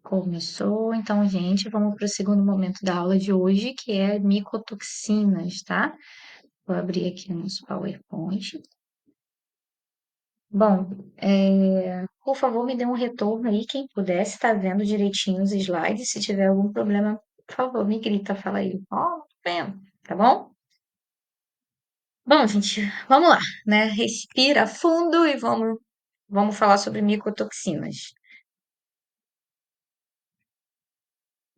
Começou, então, gente, vamos para o segundo momento da aula de hoje, que é micotoxinas, tá? Vou abrir aqui o nosso PowerPoint. Bom, por favor, me dê um retorno aí, quem puder, se está vendo direitinho os slides. Se tiver algum problema, por favor, me grita, fala aí. Ó, tô vendo, tá bom? Bom, gente, vamos lá, né? Respira fundo e vamos falar sobre micotoxinas.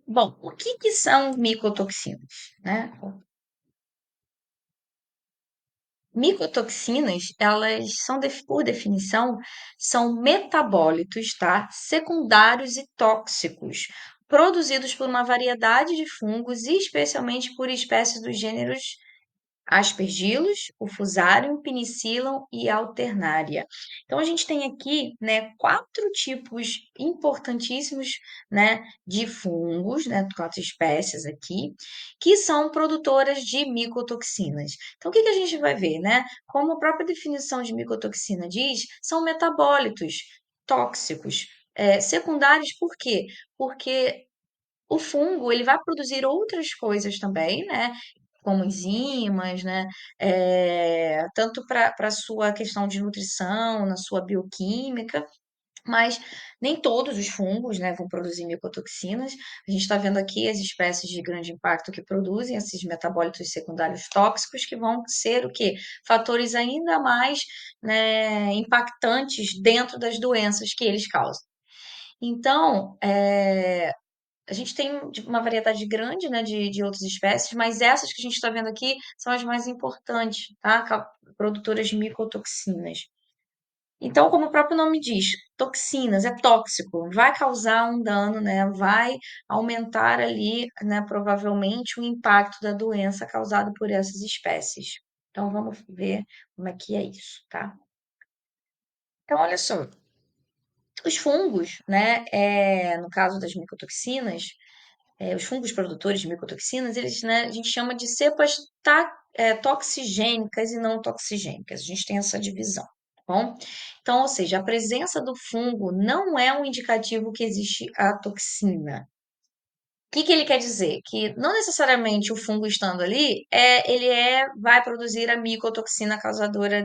Bom, o que que são micotoxinas, né? Micotoxinas, elas são, por definição, são metabólitos, tá? Secundários e tóxicos, produzidos por uma variedade de fungos e especialmente por espécies dos gêneros Aspergillus, o Fusarium, Penicillium e Alternaria. Então, a gente tem aqui, né, quatro tipos importantíssimos, né, de fungos, né, quatro espécies aqui, que são produtoras de micotoxinas. Então, o que que a gente vai ver, né? Como a própria definição de micotoxina diz, são metabólitos tóxicos, secundários, por quê? Porque o fungo, ele vai produzir outras coisas também, né? Como enzimas, né? Tanto para a sua questão de nutrição, na sua bioquímica, mas nem todos os fungos, né, vão produzir micotoxinas. A gente está vendo aqui as espécies de grande impacto que produzem esses metabólitos secundários tóxicos, que vão ser o quê? Fatores ainda mais, né, impactantes dentro das doenças que eles causam. Então, a gente tem uma variedade grande, né, de outras espécies, mas essas que a gente está vendo aqui são as mais importantes, tá? Produtoras de micotoxinas. Então, como o próprio nome diz, toxinas, é tóxico, vai causar um dano, né? Vai aumentar ali, né, provavelmente o impacto da doença causada por essas espécies. Então, vamos ver como é que é isso, tá? Então, olha só, os fungos, né, no caso das micotoxinas, os fungos produtores de micotoxinas, eles, né, a gente chama de cepas toxigênicas e não toxigênicas. A gente tem essa divisão, tá bom? Então, ou seja, a presença do fungo não é um indicativo que existe a toxina. O que que ele quer dizer? Que não necessariamente o fungo estando ali, vai produzir a micotoxina causadora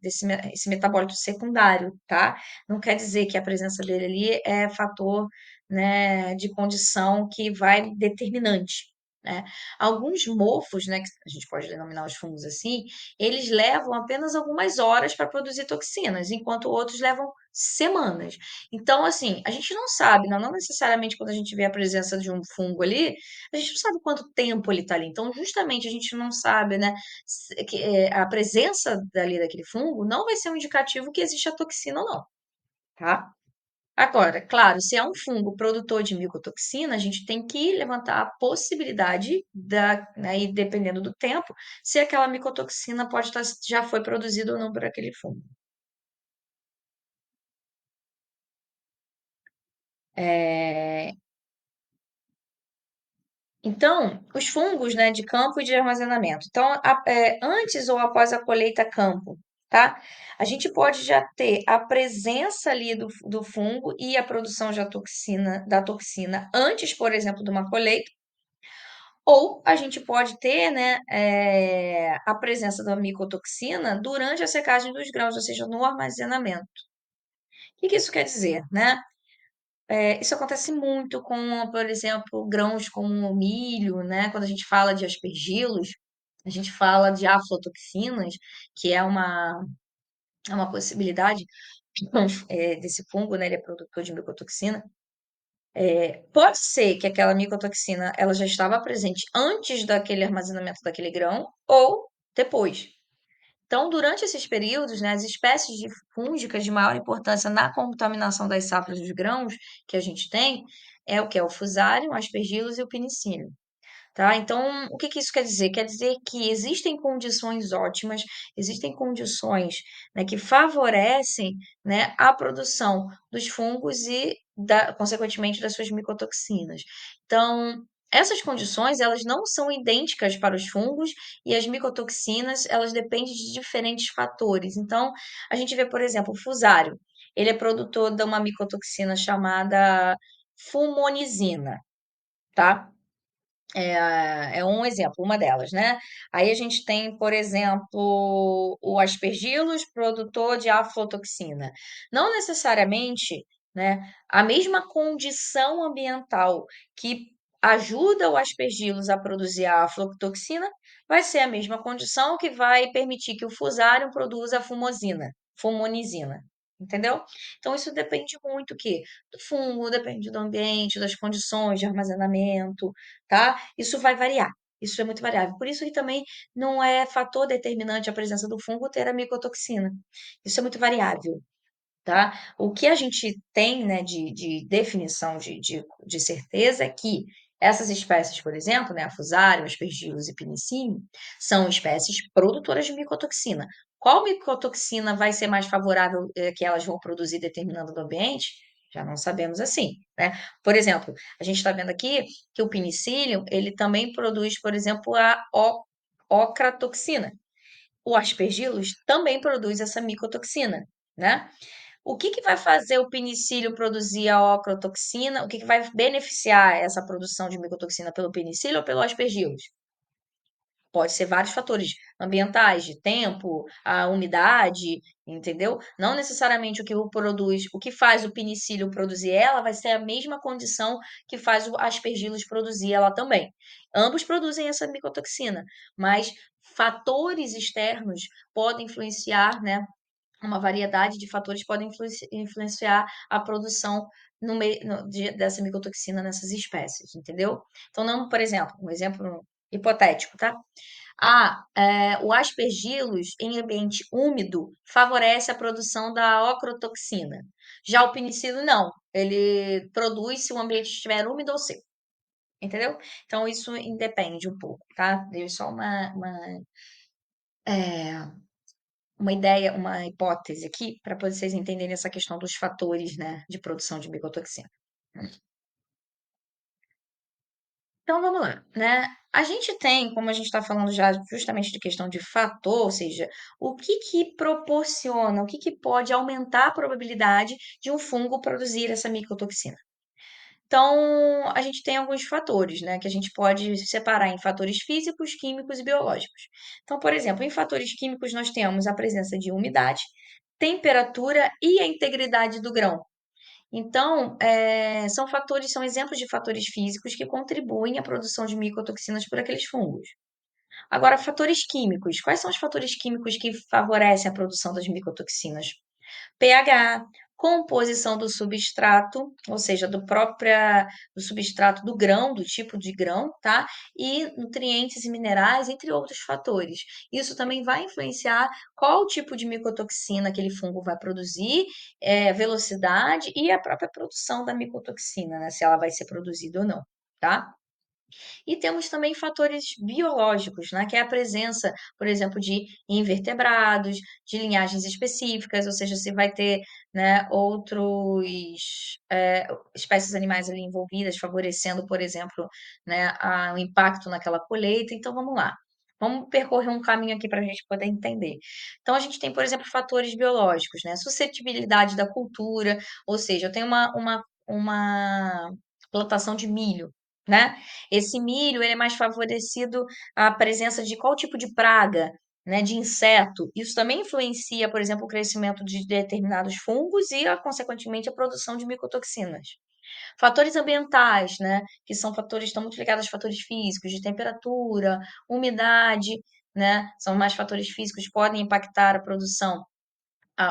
esse metabólito secundário, tá? Não quer dizer que a presença dele ali é fator, né, de condição que vai determinante, né? Alguns mofos, né, que a gente pode denominar os fungos assim, eles levam apenas algumas horas para produzir toxinas, enquanto outros levam semanas. Então, assim, a gente não sabe, não necessariamente quando a gente vê a presença de um fungo ali, a gente não sabe quanto tempo ele está ali. Então, justamente, a gente não sabe, né, a presença dali daquele fungo não vai ser um indicativo que existe a toxina ou não, tá? Agora, claro, se é um fungo produtor de micotoxina, a gente tem que levantar a possibilidade né, e dependendo do tempo, se aquela micotoxina pode estar, já foi produzida ou não por aquele fungo. É, Então, os fungos, né, de campo e de armazenamento. Então, antes ou após a colheita a campo, tá? A gente pode já ter a presença ali do fungo e a produção da toxina antes, por exemplo, de uma colheita, ou a gente pode ter, né, a presença da micotoxina durante a secagem dos grãos, ou seja, no armazenamento. O que que isso quer dizer, né? Isso acontece muito com, por exemplo, grãos como o milho, né? Quando a gente fala de aspergilos, a gente fala de aflotoxinas, que é uma possibilidade desse fungo, né? Ele é produtor de micotoxina. Pode ser que aquela micotoxina ela já estava presente antes daquele armazenamento daquele grão ou depois. Então, durante esses períodos, né, as espécies de fúngicas de maior importância na contaminação das safras dos grãos que a gente tem é o que é o Fusarium, Aspergillus e o Penicillium. Tá? Então, o que que isso quer dizer? Quer dizer que existem condições ótimas, existem condições, né, que favorecem, né, a produção dos fungos e, consequentemente, das suas micotoxinas. Então, essas condições, elas não são idênticas para os fungos e as micotoxinas, elas dependem de diferentes fatores. Então, a gente vê, por exemplo, o fusário. ele é produtor de uma micotoxina chamada fumonizina, tá? É um exemplo, uma delas, né? Aí a gente tem, por exemplo, o aspergillus, produtor de aflotoxina. Não necessariamente, né, a mesma condição ambiental que ajuda o aspergillus a produzir a aflotoxina vai ser a mesma condição que vai permitir que o fusarium produza a fumonizina. Entendeu? Então, isso depende muito o quê? Do fungo, depende do ambiente, das condições de armazenamento, tá? Isso vai variar. Isso é muito variável. Por isso que também não é fator determinante a presença do fungo ter a micotoxina. Isso é muito variável, tá? O que a gente tem, né, de definição de certeza é que essas espécies, por exemplo, né, a Fusarium, Aspergillus e Penicillium, são espécies produtoras de micotoxina. Qual micotoxina vai ser mais favorável que elas vão produzir determinando do ambiente? Já não sabemos assim, né? Por exemplo, a gente está vendo aqui que o Penicillium, ele também produz, por exemplo, a ocratoxina. O Aspergillus também produz essa micotoxina, né? O que que vai fazer o penicílio produzir a ocrotoxina? O que que vai beneficiar essa produção de micotoxina pelo penicílio ou pelo aspergillus? Pode ser vários fatores ambientais, de tempo, a umidade, entendeu? Não necessariamente o que o produz, o que faz o penicílio produzir ela vai ser a mesma condição que faz o aspergillus produzir ela também. Ambos produzem essa micotoxina, mas fatores externos podem influenciar, né? Uma variedade de fatores podem influenciar a produção dessa micotoxina nessas espécies, entendeu? Então, não, por exemplo, um exemplo hipotético, tá? O aspergillus em ambiente úmido favorece a produção da ocrotoxina. Já o penicilio não, ele produz se o ambiente estiver úmido ou seco, entendeu? Então, isso independe um pouco, tá? Deu só é, uma ideia, uma hipótese aqui, para vocês entenderem essa questão dos fatores, né, de produção de micotoxina. Então vamos lá, né? A gente tem, como a gente está falando já justamente de questão de fator, ou seja, o que que proporciona, o que que pode aumentar a probabilidade de um fungo produzir essa micotoxina? Então, a gente tem alguns fatores, né, que a gente pode separar em fatores físicos, químicos e biológicos. Então, por exemplo, em fatores químicos nós temos a presença de umidade, temperatura e a integridade do grão. Então, são exemplos de fatores físicos que contribuem à produção de micotoxinas por aqueles fungos. Agora, fatores químicos. Quais são os fatores químicos que favorecem a produção das micotoxinas? pH, composição do substrato, ou seja, do substrato do grão, do tipo de grão, tá? E nutrientes e minerais, entre outros fatores. Isso também vai influenciar qual tipo de micotoxina aquele fungo vai produzir, velocidade e a própria produção da micotoxina, né? Se ela vai ser produzida ou não, tá? E temos também fatores biológicos, né, que é a presença, por exemplo, de invertebrados, de linhagens específicas, ou seja, se vai ter, né, outros espécies animais ali envolvidas, favorecendo, por exemplo, né, o impacto naquela colheita. Então, vamos lá. Vamos percorrer um caminho aqui para a gente poder entender. Então, a gente tem, por exemplo, fatores biológicos, né? Suscetibilidade da cultura, ou seja, eu tenho uma plantação de milho, né? Esse milho, ele é mais favorecido à presença de qual tipo de praga, né, de inseto. Isso também influencia, por exemplo, o crescimento de determinados fungos e, consequentemente, a produção de micotoxinas. Fatores ambientais, né, que são fatores, estão muito ligados aos fatores físicos, de temperatura, umidade, né, são mais fatores físicos que podem impactar a produção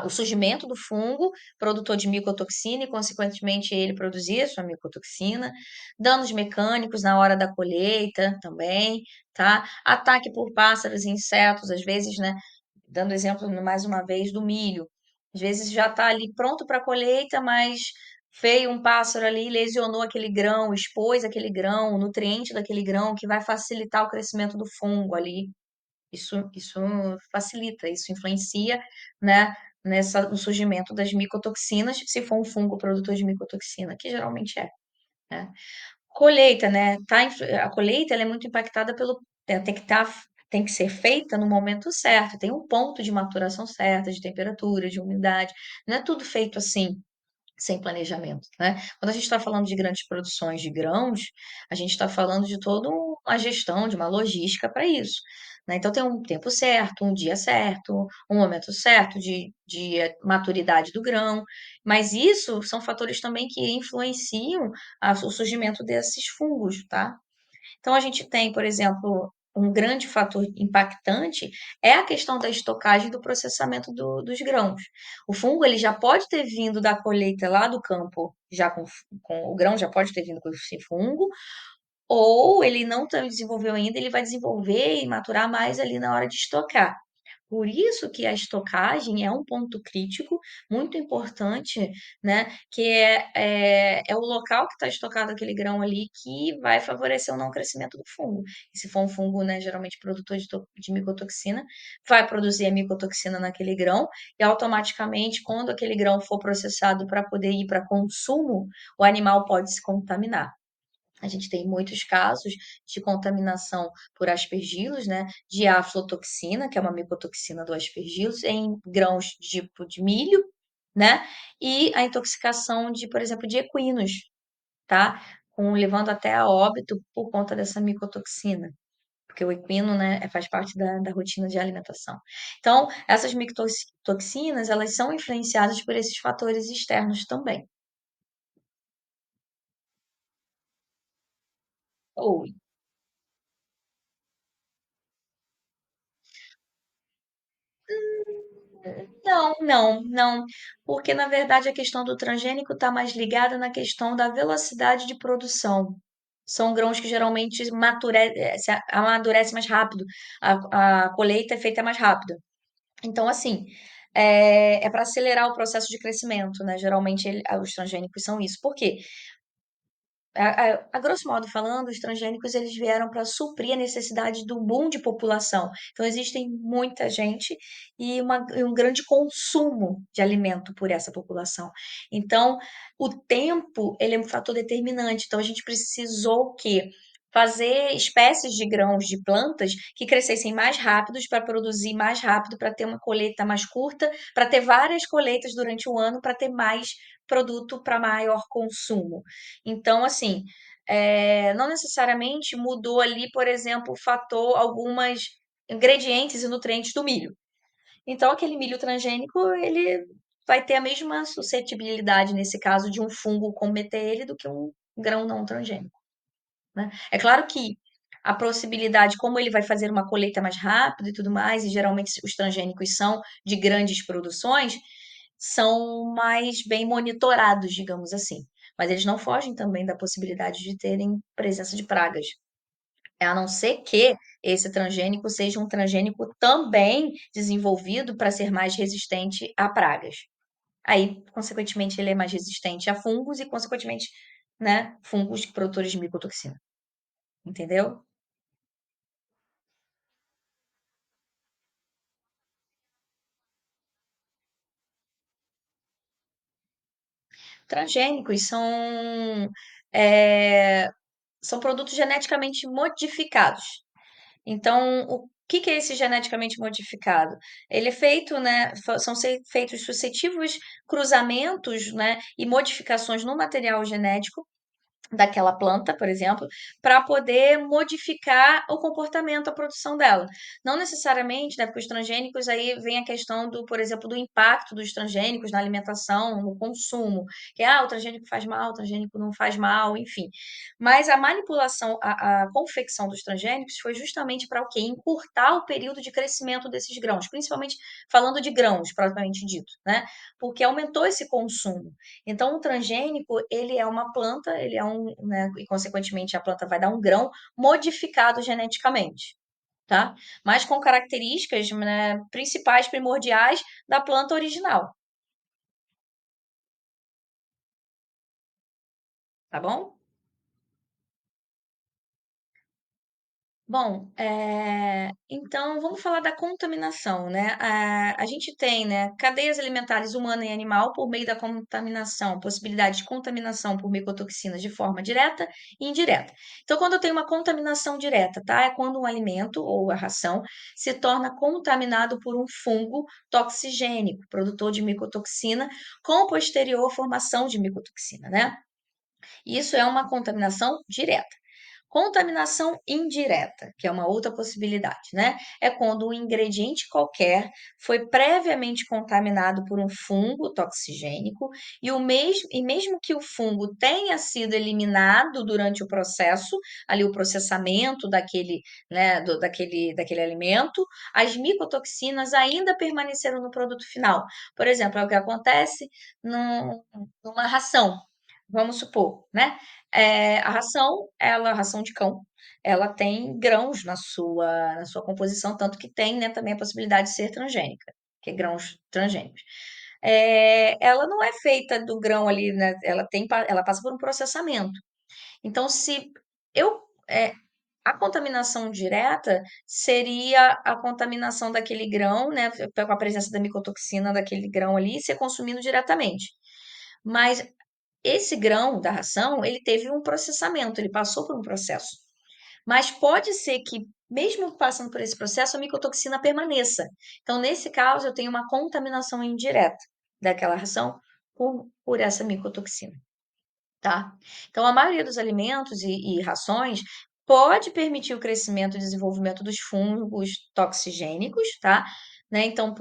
o surgimento do fungo, produtor de micotoxina, e, consequentemente, ele produzir a sua micotoxina, danos mecânicos na hora da colheita também, tá? Ataque por pássaros e insetos, às vezes, né? Dando exemplo mais uma vez do milho. Às vezes já está ali pronto para a colheita, mas veio um pássaro ali, lesionou aquele grão, expôs aquele grão, o nutriente daquele grão, que vai facilitar o crescimento do fungo ali. Isso facilita, isso influencia, né, no surgimento das micotoxinas, se for um fungo produtor de micotoxina, que geralmente é, né. Colheita, né, a colheita ela é muito impactada tem que estar tem que ser feita no momento certo, tem um ponto de maturação certa, de temperatura, de umidade. Não é tudo feito assim, sem planejamento, né? Quando a gente está falando de grandes produções de grãos, a gente está falando de toda uma gestão, de uma logística para isso, né? Então tem um tempo certo, um dia certo, um momento certo de maturidade do grão, mas isso são fatores também que influenciam o surgimento desses fungos, tá? Então, a gente tem, por exemplo, um grande fator impactante é a questão da estocagem e do processamento dos grãos. O fungo ele já pode ter vindo da colheita lá do campo, já com o grão já pode ter vindo com esse fungo, ou ele não desenvolveu ainda, ele vai desenvolver e maturar mais ali na hora de estocar. Por isso que a estocagem é um ponto crítico, muito importante, né? Que é o local que está estocado aquele grão ali que vai favorecer o não crescimento do fungo. E se for um fungo, né, geralmente produtor de micotoxina, vai produzir a micotoxina naquele grão e automaticamente, quando aquele grão for processado para poder ir para consumo, o animal pode se contaminar. A gente tem muitos casos de contaminação por aspergilos, né, de aflotoxina, que é uma micotoxina do aspergilos, em grãos tipo de milho, né, e a intoxicação de, por exemplo, de equinos, tá? Levando até a óbito por conta dessa micotoxina, porque o equino, né, faz parte da rotina de alimentação. Então, essas micotoxinas, elas são influenciadas por esses fatores externos também. Ou não, não, não, porque na verdade a questão do transgênico está mais ligada na questão da velocidade de produção. São grãos que geralmente amadurecem mais rápido, a colheita é feita mais rápida. Então, assim, é para acelerar o processo de crescimento, né? Geralmente os transgênicos são isso. Por quê? A grosso modo falando, os transgênicos eles vieram para suprir a necessidade do boom de população. Então, existem muita gente e um grande consumo de alimento por essa população. Então, o tempo ele é um fator determinante. Então, a gente precisou o quê? Fazer espécies de grãos de plantas que crescessem mais rápidos para produzir mais rápido, para ter uma colheita mais curta, para ter várias colheitas durante o ano, para ter mais produto para maior consumo. Então, assim, não necessariamente mudou ali, por exemplo, o fator, algumas ingredientes e nutrientes do milho. Então, aquele milho transgênico, ele vai ter a mesma suscetibilidade, nesse caso, de um fungo cometer ele do que um grão não transgênico, né? É claro que a possibilidade, como ele vai fazer uma colheita mais rápida e tudo mais, e geralmente os transgênicos são de grandes produções, são mais bem monitorados, digamos assim. Mas eles não fogem também da possibilidade de terem presença de pragas. A não ser que esse transgênico seja um transgênico também desenvolvido para ser mais resistente a pragas. Aí, consequentemente, ele é mais resistente a fungos e, consequentemente, né, fungos produtores de micotoxina. Entendeu? Transgênicos é, são produtos geneticamente modificados. Então, o que que é esse geneticamente modificado? Ele é feito, né, feitos sucessivos cruzamentos, né, e modificações no material genético daquela planta, por exemplo, para poder modificar o comportamento, a produção dela. Não necessariamente, né, porque os transgênicos aí vem a questão do, por exemplo, do impacto dos transgênicos na alimentação, no consumo, que o transgênico faz mal, o transgênico não faz mal, enfim. Mas a manipulação, a confecção dos transgênicos foi justamente para o quê? Encurtar o período de crescimento desses grãos, principalmente falando de grãos, propriamente dito, né? Porque aumentou esse consumo. Então, o transgênico, ele é uma planta, ele é né, e consequentemente a planta vai dar um grão modificado geneticamente, tá? Mas com características, né, principais, primordiais da planta original, tá bom? Bom, então vamos falar da contaminação, né? A gente tem, né, cadeias alimentares humana e animal por meio da contaminação, possibilidade de contaminação por micotoxinas de forma direta e indireta. Então, quando eu tenho uma contaminação direta, tá? É quando um alimento ou a ração se torna contaminado por um fungo toxigênico, produtor de micotoxina, com posterior formação de micotoxina, né? Isso é uma contaminação direta. Contaminação indireta, que é uma outra possibilidade, né? É quando um ingrediente qualquer foi previamente contaminado por um fungo toxigênico e mesmo que o fungo tenha sido eliminado durante o processo, ali o processamento daquele, né, daquele alimento, as micotoxinas ainda permaneceram no produto final. Por exemplo, é o que acontece numa ração. Vamos supor, né? A ração de cão, ela tem grãos na sua composição, tanto que tem, né, também a possibilidade de ser transgênica, que é grãos transgênicos. Ela não é feita do grão ali, né? Ela passa por um processamento. Então, se eu a contaminação direta seria a contaminação daquele grão, né, com a presença da micotoxina daquele grão ali, ser consumido diretamente. Mas esse grão da ração, ele teve um processamento, ele passou por um processo. Mas pode ser que, mesmo passando por esse processo, a micotoxina permaneça. Então, nesse caso, eu tenho uma contaminação indireta daquela ração por essa micotoxina, tá? Então, a maioria dos alimentos e rações pode permitir o crescimento e desenvolvimento dos fungos toxigênicos, tá? Né? Então,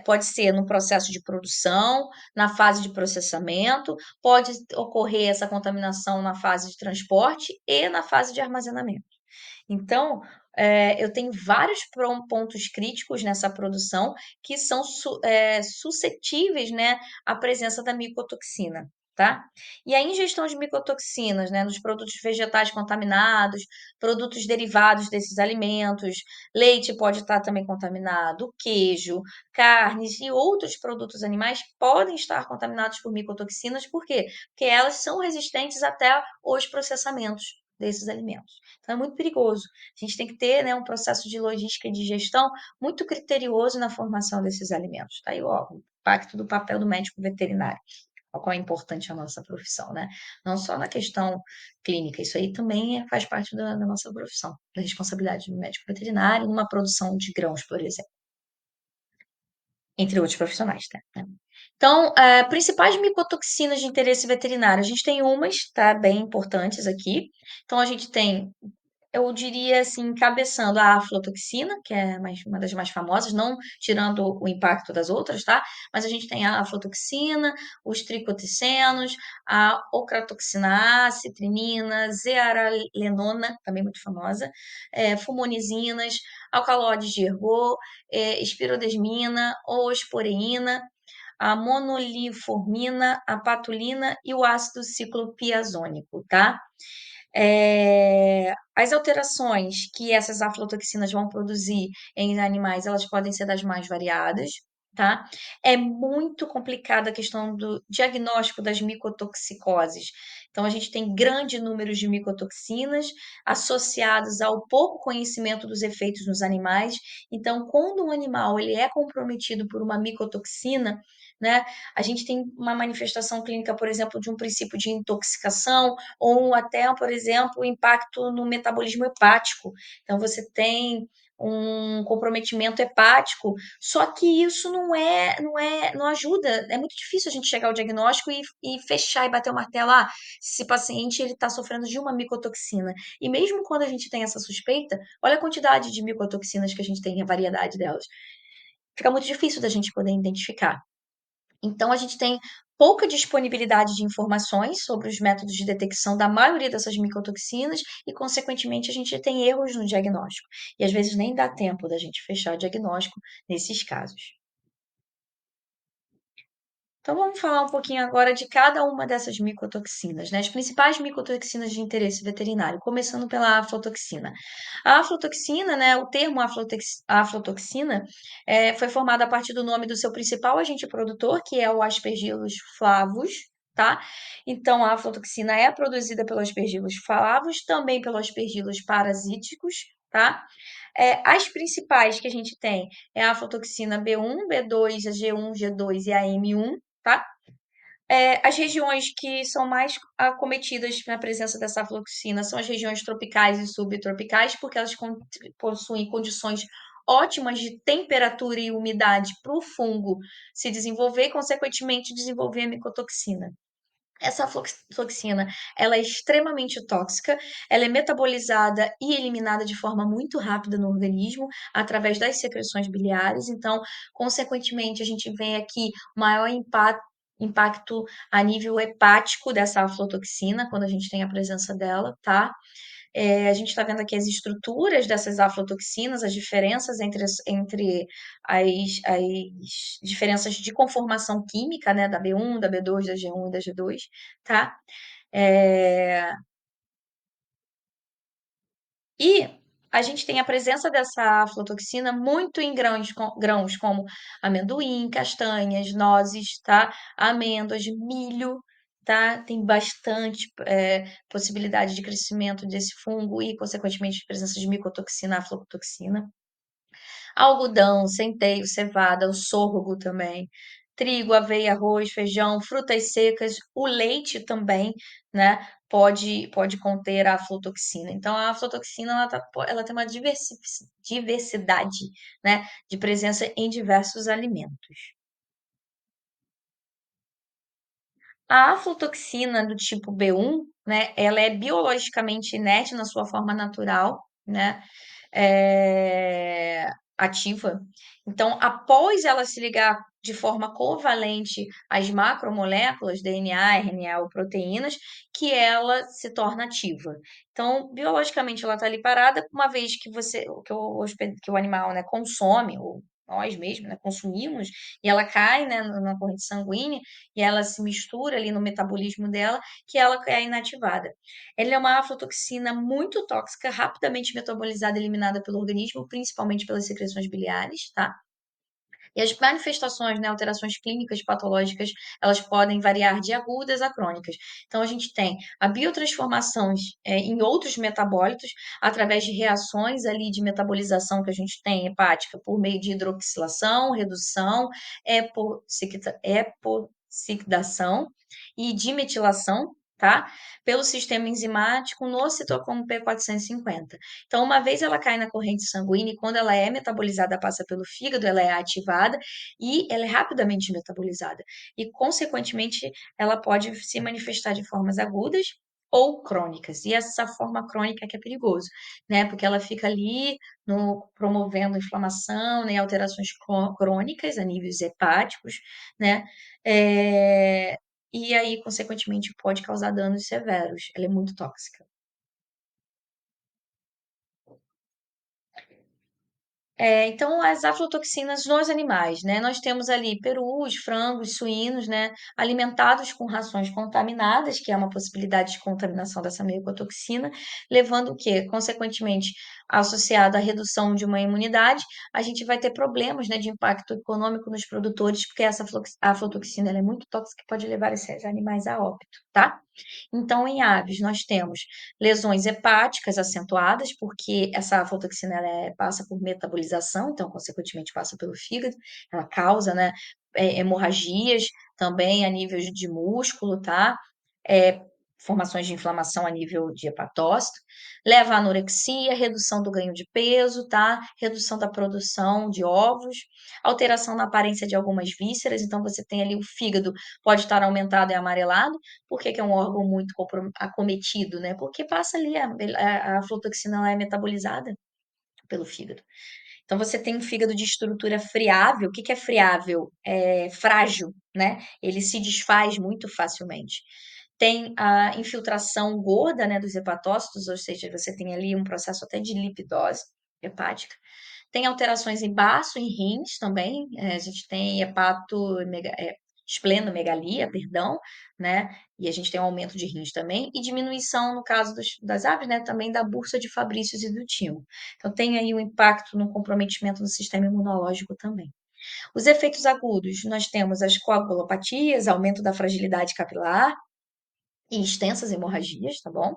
pode ser no processo de produção, na fase de processamento, pode ocorrer essa contaminação na fase de transporte e na fase de armazenamento. Então, eu tenho vários pontos críticos nessa produção que são suscetíveis, né, à presença da micotoxina, tá? E a ingestão de micotoxinas, né, nos produtos vegetais contaminados, produtos derivados desses alimentos, leite pode estar também contaminado, queijo, carnes e outros produtos animais podem estar contaminados por micotoxinas, por quê? Porque elas são resistentes até os processamentos desses alimentos. Então, é muito perigoso. A gente tem que ter, né, um processo de logística e de gestão muito criterioso na formação desses alimentos. Tá aí, ó, o impacto do papel do médico veterinário. Ó, qual é importante a nossa profissão, né? Não só na questão clínica, isso aí também faz parte da nossa profissão, da responsabilidade do médico veterinário numa produção de grãos, por exemplo, entre outros profissionais, tá? Né? Então, principais micotoxinas de interesse veterinário, a gente tem umas, tá, bem importantes aqui. Então, a gente tem, eu diria assim, encabeçando a aflotoxina, que é uma das mais famosas, não tirando o impacto das outras, tá? Mas a gente tem a aflotoxina, os tricoticenos, a ocratoxina A, citrinina, zearalenona, também muito famosa, fumonizinas, alcaloides de ergot, espirodesmina, osporeína, a monoliformina, a patulina e o ácido ciclopiazônico, tá? As alterações que essas aflatoxinas vão produzir em animais, elas podem ser das mais variadas, tá? É muito complicada a questão do diagnóstico das micotoxicoses. Então, a gente tem grande número de micotoxinas associadas ao pouco conhecimento dos efeitos nos animais. Então, quando um animal ele é comprometido por uma micotoxina, né, a gente tem uma manifestação clínica, por exemplo, de um princípio de intoxicação, ou até, por exemplo, o impacto no metabolismo hepático. Então, você tem um comprometimento hepático, só que isso não ajuda. É muito difícil a gente chegar ao diagnóstico e fechar e bater o martelo, esse paciente ele está sofrendo de uma micotoxina. E mesmo quando a gente tem essa suspeita, olha a quantidade de micotoxinas que a gente tem, a variedade delas. Fica muito difícil da gente poder identificar. Então, a gente tem pouca disponibilidade de informações sobre os métodos de detecção da maioria dessas micotoxinas e, consequentemente, a gente tem erros no diagnóstico. E às vezes nem dá tempo da gente fechar o diagnóstico nesses casos. Então, vamos falar um pouquinho agora de cada uma dessas micotoxinas, né? As principais micotoxinas de interesse veterinário, começando pela aflotoxina. A aflotoxina, né, o termo aflotoxina, foi formado a partir do nome do seu principal agente produtor, que é o Aspergillus flavus, tá? Então, a aflatoxina é produzida pelos aspergilos flavos, também pelos aspergilos parasíticos, tá? As principais que a gente tem é a aflatoxina B1, B2, a G1, G2 e a M1, tá? As regiões que são mais acometidas na presença dessa aflatoxina são as regiões tropicais e subtropicais, porque elas possuem condições ótimas de temperatura e umidade para o fungo se desenvolver e, consequentemente, desenvolver a micotoxina. Essa aflatoxina, ela é extremamente tóxica, ela é metabolizada e eliminada de forma muito rápida no organismo, através das secreções biliares. Então, consequentemente, a gente vê aqui maior impacto a nível hepático dessa aflatoxina, quando a gente tem a presença dela, tá? A gente está vendo aqui as estruturas dessas aflatoxinas, as diferenças entre as diferenças de conformação química, né, da B1, da B2, da G1 e da G2, tá? É, E a gente tem a presença dessa aflatoxina muito em grãos como amendoim, castanhas, nozes, tá? Amêndoas, milho, tá? Tem bastante possibilidade de crescimento desse fungo e, consequentemente, presença de micotoxina, aflatoxina. Algodão, centeio, cevada, o sorgo também. Trigo, aveia, arroz, feijão, frutas secas, o leite também, né? Pode conter a aflotoxina. Então, a aflotoxina ela tem uma diversidade, né, de presença em diversos alimentos. A aflotoxina do tipo B1, né, ela é biologicamente inerte na sua forma natural, né, é, ativa. Então, após ela se ligar de forma covalente às macromoléculas, DNA, RNA ou proteínas, que ela se torna ativa. Então, biologicamente, ela está ali parada, uma vez que o animal, né, consome, ou nós mesmos, né, consumimos, e ela cai, né, na corrente sanguínea, e ela se mistura ali no metabolismo dela, que ela é inativada. Ela é uma aflatoxina muito tóxica, rapidamente metabolizada e eliminada pelo organismo, principalmente pelas secreções biliares, tá? E as manifestações, né, alterações clínicas patológicas, elas podem variar de agudas a crônicas. Então, a gente tem a biotransformações em outros metabólitos, através de reações ali de metabolização que a gente tem hepática, por meio de hidroxilação, redução, epocidação e dimetilação, tá? Pelo sistema enzimático no citocromo P450. Então, uma vez ela cai na corrente sanguínea e quando ela é metabolizada, passa pelo fígado, ela é ativada e ela é rapidamente metabolizada. E, consequentemente, ela pode se manifestar de formas agudas ou crônicas. E essa forma crônica que é perigoso, né? Porque ela fica ali promovendo inflamação, né? Alterações crônicas a níveis hepáticos, né? E aí, consequentemente, pode causar danos severos. Ela é muito tóxica. Então, as aflatoxinas nos animais, né? Nós temos ali perus, frangos, suínos, né? Alimentados com rações contaminadas, que é uma possibilidade de contaminação dessa micotoxina, levando o quê? Consequentemente, associado à redução de uma imunidade, a gente vai ter problemas, né, de impacto econômico nos produtores, porque essa aflatoxina ela é muito tóxica e pode levar esses animais a óbito, tá? Então, em aves, nós temos lesões hepáticas acentuadas, porque essa aflatoxina passa por metabolização, então, consequentemente, passa pelo fígado, ela causa, né, hemorragias também a nível de músculo, tá? É, formações de inflamação a nível de hepatócito, leva à anorexia, redução do ganho de peso, tá? Redução da produção de ovos, alteração na aparência de algumas vísceras, então você tem ali o fígado pode estar aumentado e amarelado, por que que é um órgão muito acometido, né? Porque passa ali, a aflatoxina ela é metabolizada pelo fígado. Então, você tem um fígado de estrutura friável. O que que é friável? É frágil, né? Ele se desfaz muito facilmente. Tem a infiltração gorda, né, dos hepatócitos, ou seja, você tem ali um processo até de lipidose hepática. Tem alterações em baço, em rins também. A gente tem esplenomegalia, perdão, né? E a gente tem um aumento de rins também. E diminuição, no caso das aves, né? Também da bursa de Fabrícios e do timo. Então, tem aí um impacto no comprometimento do sistema imunológico também. Os efeitos agudos, nós temos as coagulopatias, aumento da fragilidade capilar e extensas hemorragias, tá bom?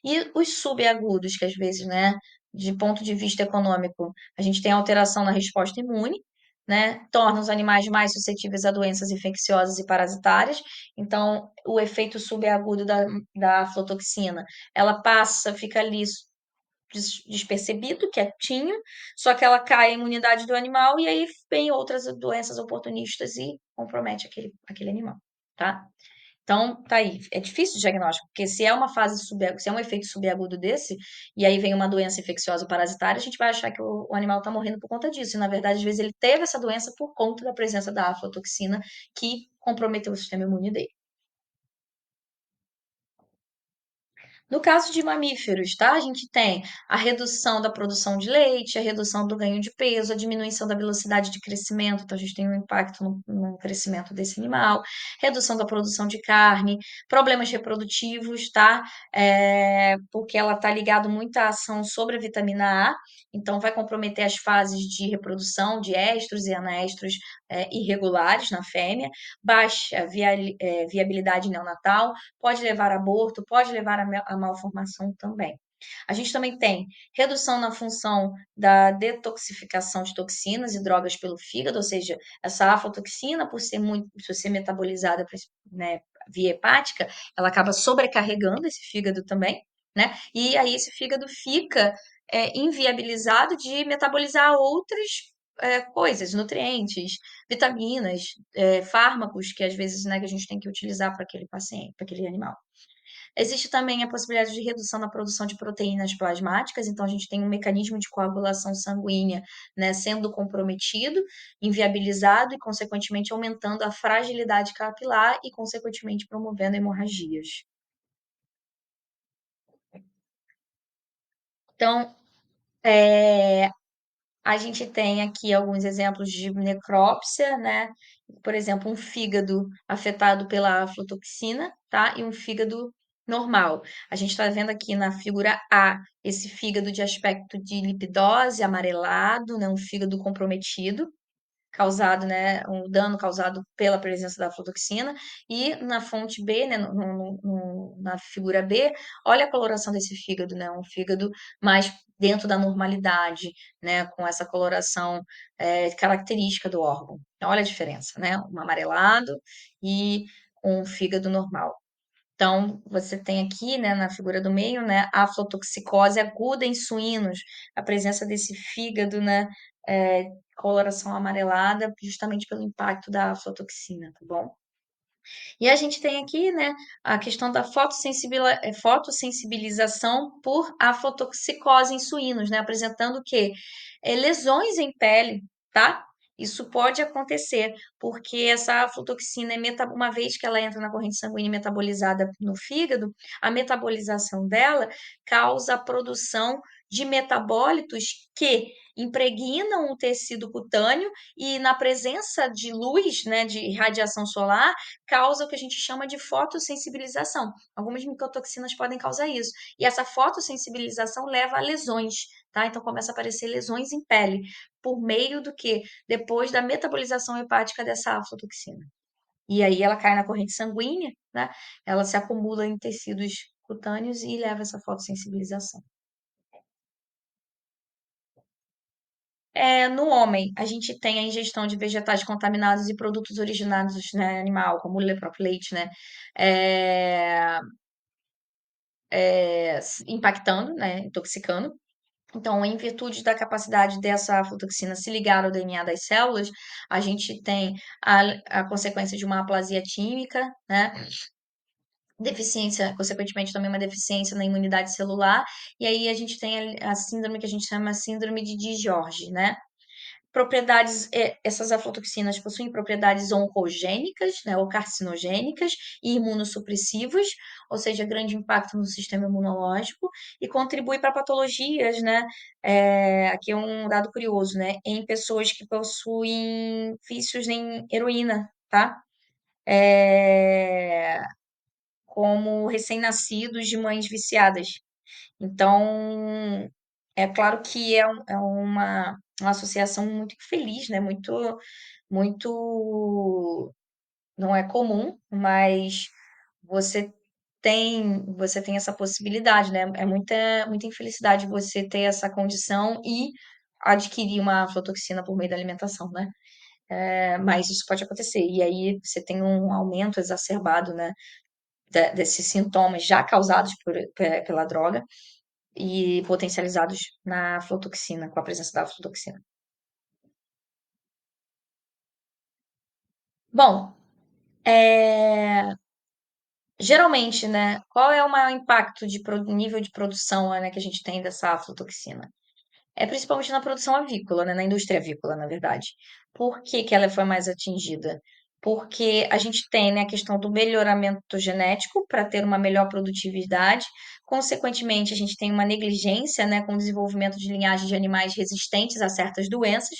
E os subagudos, que às vezes, né, de ponto de vista econômico, a gente tem alteração na resposta imune, né, torna os animais mais suscetíveis a doenças infecciosas e parasitárias. Então, o efeito subagudo da aflotoxina, ela passa, fica ali despercebido, quietinho, só que ela cai a imunidade do animal e aí vem outras doenças oportunistas e compromete aquele animal, tá? Então, tá aí. É difícil o diagnóstico, porque se é uma fase subaguda, se é um efeito subagudo desse, e aí vem uma doença infecciosa parasitária, a gente vai achar que o animal está morrendo por conta disso. E, na verdade, às vezes ele teve essa doença por conta da presença da aflatoxina que comprometeu o sistema imune dele. No caso de mamíferos, tá? A gente tem a redução da produção de leite, a redução do ganho de peso, a diminuição da velocidade de crescimento, então a gente tem um impacto no crescimento desse animal, redução da produção de carne, problemas reprodutivos, tá? Porque ela tá ligado muito à ação sobre a vitamina A, então vai comprometer as fases de reprodução de estros e anestros irregulares na fêmea, baixa viabilidade neonatal, pode levar a aborto, pode levar a malformação também. A gente também tem redução na função da detoxificação de toxinas e drogas pelo fígado, ou seja, essa aflatoxina, por ser metabolizada, né, via hepática, ela acaba sobrecarregando esse fígado também, né? E aí esse fígado fica inviabilizado de metabolizar outras coisas, nutrientes, vitaminas, fármacos que às vezes, né, que a gente tem que utilizar para aquele paciente, para aquele animal. Existe também a possibilidade de redução na produção de proteínas plasmáticas, então a gente tem um mecanismo de coagulação sanguínea, né, sendo comprometido, inviabilizado e, consequentemente, aumentando a fragilidade capilar e, consequentemente, promovendo hemorragias. Então, a gente tem aqui alguns exemplos de necrópsia, né? Por exemplo, um fígado afetado pela aflotoxina, tá? E um fígado normal. A gente está vendo aqui na figura A esse fígado de aspecto de lipidose, amarelado, né? Um fígado comprometido causado, né, um dano causado pela presença da aflatoxina, e na fonte B, né, na figura B, olha a coloração desse fígado, né, um fígado mais dentro da normalidade, né, com essa coloração característica do órgão. Então, olha a diferença, né, um amarelado e um fígado normal. Então, você tem aqui, né, na figura do meio, né, a aflotoxicose aguda em suínos, a presença desse fígado, né, coloração amarelada, justamente pelo impacto da aflotoxina, tá bom? E a gente tem aqui, né, a questão da fotossensibilização por afotoxicose em suínos, né, apresentando o quê? Lesões em pele, tá? Isso pode acontecer, porque essa aflotoxina, uma vez que ela entra na corrente sanguínea metabolizada no fígado, a metabolização dela causa a produção de metabólitos que impregnam o tecido cutâneo e na presença de luz, né, de radiação solar, causa o que a gente chama de fotossensibilização. Algumas micotoxinas podem causar isso. E essa fotossensibilização leva a lesões, tá? Então começa a aparecer lesões em pele por meio do que? Depois da metabolização hepática dessa aflotoxina. E aí ela cai na corrente sanguínea, né? Ela se acumula em tecidos cutâneos e leva essa fotossensibilização. No homem, a gente tem a ingestão de vegetais contaminados e produtos originados, né, animal, como o próprio leite, né? É, impactando, né, intoxicando. Então, em virtude da capacidade dessa aflatoxina se ligar ao DNA das células, a gente tem a consequência de uma aplasia tímica, né? Deficiência, consequentemente, também uma deficiência na imunidade celular, e aí a gente tem a síndrome que a gente chama síndrome de Dijorge, né? Propriedades, essas aflatoxinas possuem propriedades oncogênicas, né, ou carcinogênicas e imunossupressivas, ou seja, grande impacto no sistema imunológico e contribui para patologias, né? Aqui é um dado curioso, né? Em pessoas que possuem vícios em heroína, tá? É, como recém-nascidos de mães viciadas. Então, é claro que é uma uma associação muito infeliz, né? Muito não é comum, mas você você tem essa possibilidade, né? É muita infelicidade você ter essa condição e adquirir uma aflatoxina por meio da alimentação, né? Mas isso pode acontecer. E aí você tem um aumento exacerbado, né, desses sintomas já causados pela droga e potencializados na aflatoxina, com a presença da aflatoxina. Bom, geralmente, né, qual é o maior impacto de nível de produção, né, que a gente tem dessa aflatoxina? É principalmente na produção avícola, né, na indústria avícola, na verdade. Por que que ela foi mais atingida? Porque a gente tem, né, a questão do melhoramento genético para ter uma melhor produtividade. Consequentemente, a gente tem uma negligência, né, com o desenvolvimento de linhagens de animais resistentes a certas doenças.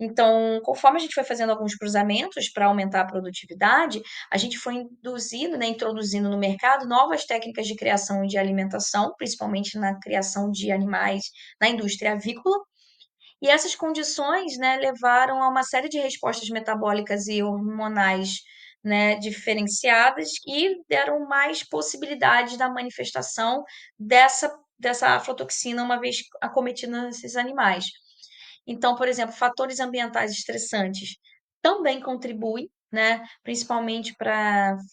Então, conforme a gente foi fazendo alguns cruzamentos para aumentar a produtividade, a gente foi induzindo, né, introduzindo no mercado novas técnicas de criação e de alimentação, principalmente na criação de animais na indústria avícola. E essas condições, né, levaram a uma série de respostas metabólicas e hormonais, né, diferenciadas e deram mais possibilidade da manifestação dessa aflatoxina uma vez acometida nesses animais. Então, por exemplo, fatores ambientais estressantes também contribuem, né, principalmente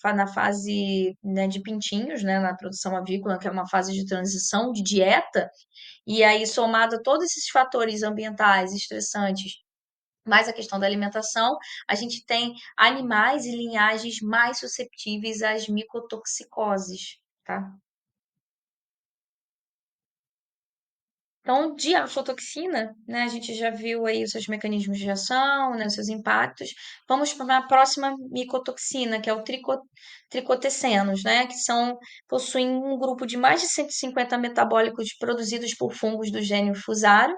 na fase, né, de pintinhos, né, na produção avícola, que é uma fase de transição de dieta, e aí somado a todos esses fatores ambientais estressantes, mais a questão da alimentação, a gente tem animais e linhagens mais susceptíveis às micotoxicoses, tá? Então, de aflatoxina, né, a gente já viu aí os seus mecanismos de ação, né, os seus impactos. Vamos para a próxima micotoxina, que é o tricotecenos, né, que possuem um grupo de mais de 150 metabólicos produzidos por fungos do gênero Fusarium,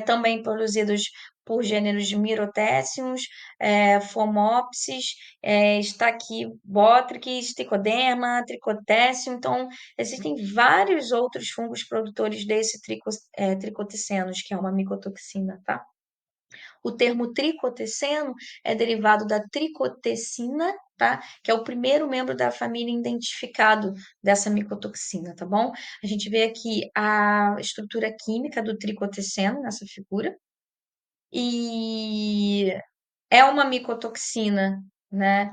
também produzidos por gêneros de Mirotheciums, Phomopsis, Stachybotrys, Trichoderma, Trichothecium. Então, existem vários outros fungos produtores tricotecenos, que é uma micotoxina, tá? O termo tricoteceno é derivado da tricotecina, tá? Que é o primeiro membro da família identificado dessa micotoxina, tá bom? A gente vê aqui a estrutura química do tricoteceno nessa figura. E é uma micotoxina, né?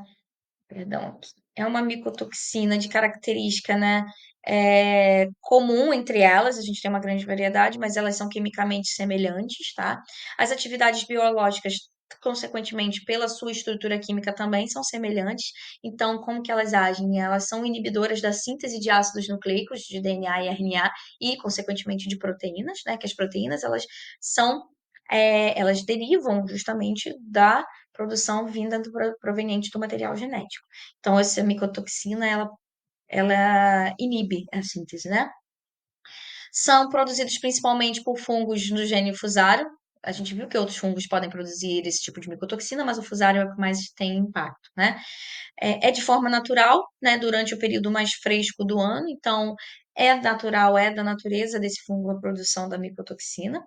Perdão, aqui. É uma micotoxina de característica, né, comum entre elas, a gente tem uma grande variedade, mas elas são quimicamente semelhantes, tá? As atividades biológicas, consequentemente, pela sua estrutura química também são semelhantes. Então, como que elas agem? Elas são inibidoras da síntese de ácidos nucleicos, de DNA e RNA, e, consequentemente, de proteínas, né? Que as proteínas, elas derivam justamente da produção vinda proveniente do material genético. Então, essa micotoxina, ela inibe a síntese, né? São produzidos principalmente por fungos do gênero Fusarium. A gente viu que outros fungos podem produzir esse tipo de micotoxina, mas o Fusarium é o que mais tem impacto, né? É de forma natural, né? Durante o período mais fresco do ano. Então, é natural, é da natureza desse fungo a produção da micotoxina,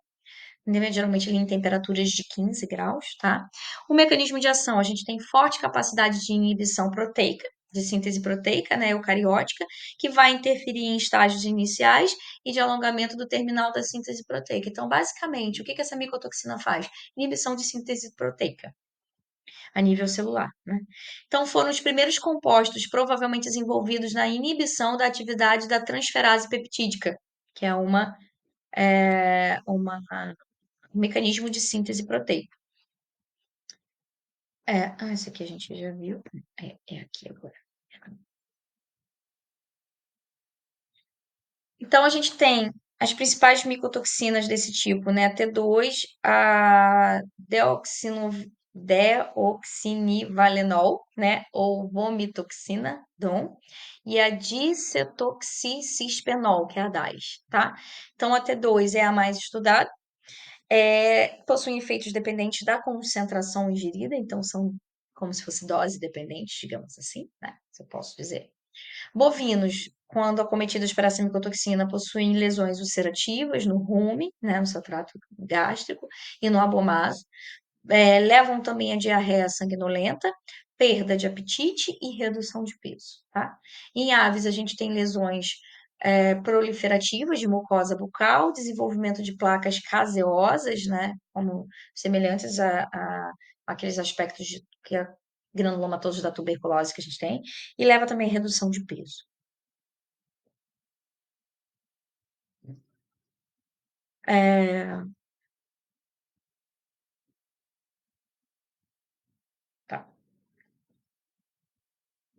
né, geralmente ali em temperaturas de 15 graus, tá? O mecanismo de ação, a gente tem forte capacidade de inibição proteica, de síntese proteica, né, eucariótica, que vai interferir em estágios iniciais e de alongamento do terminal da síntese proteica. Então, basicamente, o que que essa micotoxina faz? Inibição de síntese proteica a nível celular, né? Então, foram os primeiros compostos provavelmente desenvolvidos na inibição da atividade da transferase peptídica, que é uma um mecanismo de síntese proteica. Esse aqui a gente já viu. É aqui agora. Então, a gente tem as principais micotoxinas desse tipo, né? A T2, a deoxinivalenol, né? Ou vomitoxina, DOM, e a dicetoxicispenol, que é a DAS, tá? Então, a T2 é a mais estudada. Possuem efeitos dependentes da concentração ingerida, então são como se fosse dose dependentes, digamos assim, né? Se eu posso dizer. Bovinos, quando acometidos por essa micotoxina, possuem lesões ulcerativas no rume, né, no seu trato gástrico e no abomaso. Levam também a diarreia sanguinolenta, perda de apetite e redução de peso, tá? Em aves, a gente tem lesões proliferativas de mucosa bucal, desenvolvimento de placas caseosas, né? Como semelhantes àqueles aspectos que a granulomatosos da tuberculose que a gente tem, e leva também a redução de peso. É, tá.